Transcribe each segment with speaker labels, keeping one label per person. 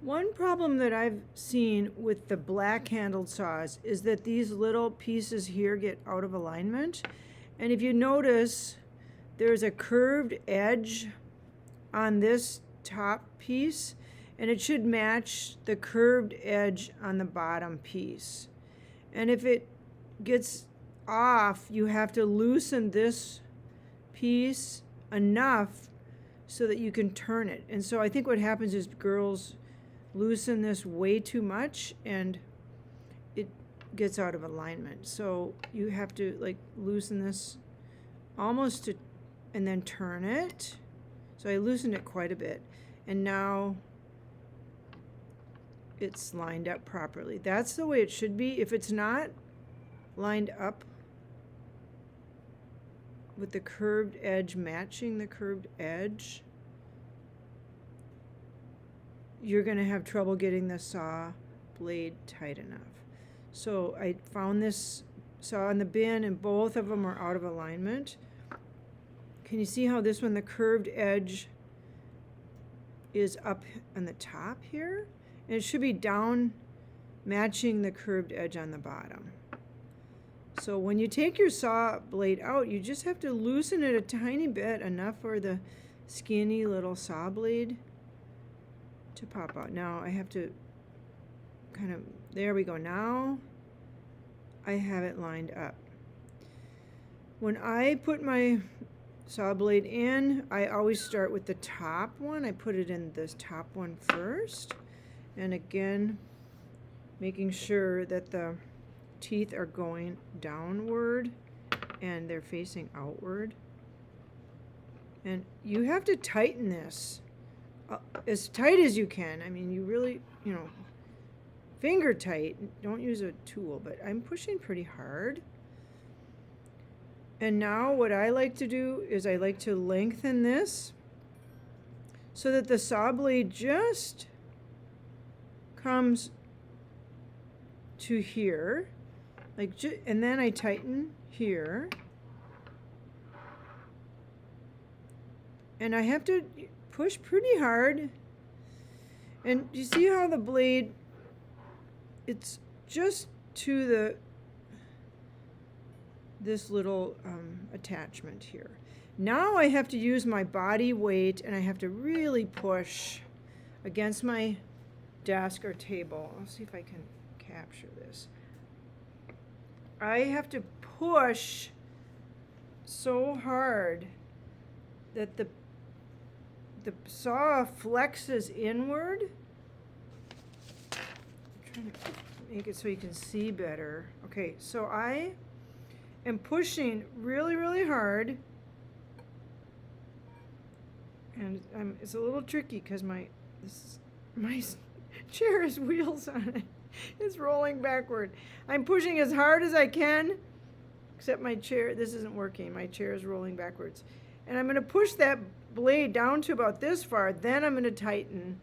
Speaker 1: One problem that I've seen with the black handled saws is that these little pieces here get out of alignment. And if you notice, there's a curved edge on this top piece, and it should match the curved edge on the bottom piece. And if it gets off, you have to loosen this piece enough so that you can turn it. And so I think what happens is girls loosen this way too much and it gets out of alignment. So you have to like loosen this almost to, and then turn it. So I loosened it quite a bit, and now it's lined up properly. That's the way it should be. If it's not lined up with the curved edge matching the curved edge, you're going to have trouble getting the saw blade tight enough. So I found this saw in the bin, and both of them are out of alignment. Can you see how this one, the curved edge is up on the top here? And it should be down matching the curved edge on the bottom. So when you take your saw blade out, you just have to loosen it a tiny bit, enough for the skinny little saw blade to pop out. Now I have to kind of, there we go. Now I have it lined up. When I put my saw blade in, I always start with the top one. I put it in this top one first, and again making sure that the teeth are going downward and they're facing outward. And you have to tighten this as tight as you can. I mean, you really, finger tight. Don't use a tool, but I'm pushing pretty hard. And now what I like to do is I like to lengthen this so that the saw blade just comes to here, and then I tighten here. And I have to push pretty hard. And you see how the blade, it's just to this little attachment here. Now I have to use my body weight, and I have to really push against my desk or table. I'll see if I can capture this. I have to push so hard that the saw flexes inward. I'm trying to make it so you can see better. Okay, so I am pushing really, really hard, and it's a little tricky because my chair has wheels on it. It's rolling backward. I'm pushing as hard as I can, except my chair, this isn't working. My chair is rolling backwards. And I'm going to push that blade down to about this far, then I'm going to tighten.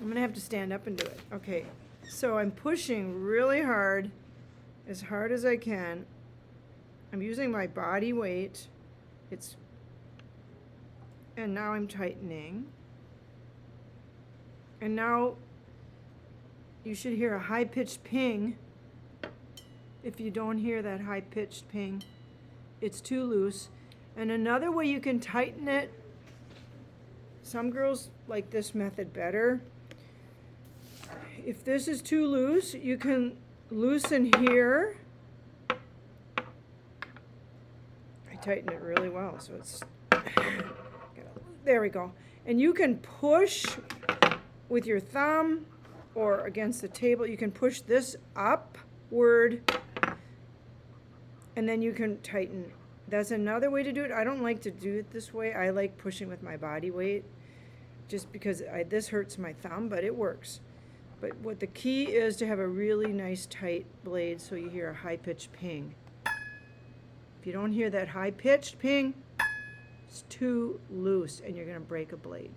Speaker 1: I'm going to have to stand up and do it. Okay, so I'm pushing really hard, as hard as I can. I'm using my body weight. And now I'm tightening. And now you should hear a high-pitched ping. If you don't hear that high-pitched ping, it's too loose. And another way you can tighten it, some girls like this method better. If this is too loose, you can loosen here. I tighten it really well, so it's, there we go. And you can push with your thumb or against the table. You can push this upward, and then you can tighten. That's another way to do it. I don't like to do it this way. I like pushing with my body weight, just because this hurts my thumb, but it works. But what the key is to have a really nice tight blade so you hear a high-pitched ping. If you don't hear that high-pitched ping, it's too loose and you're going to break a blade.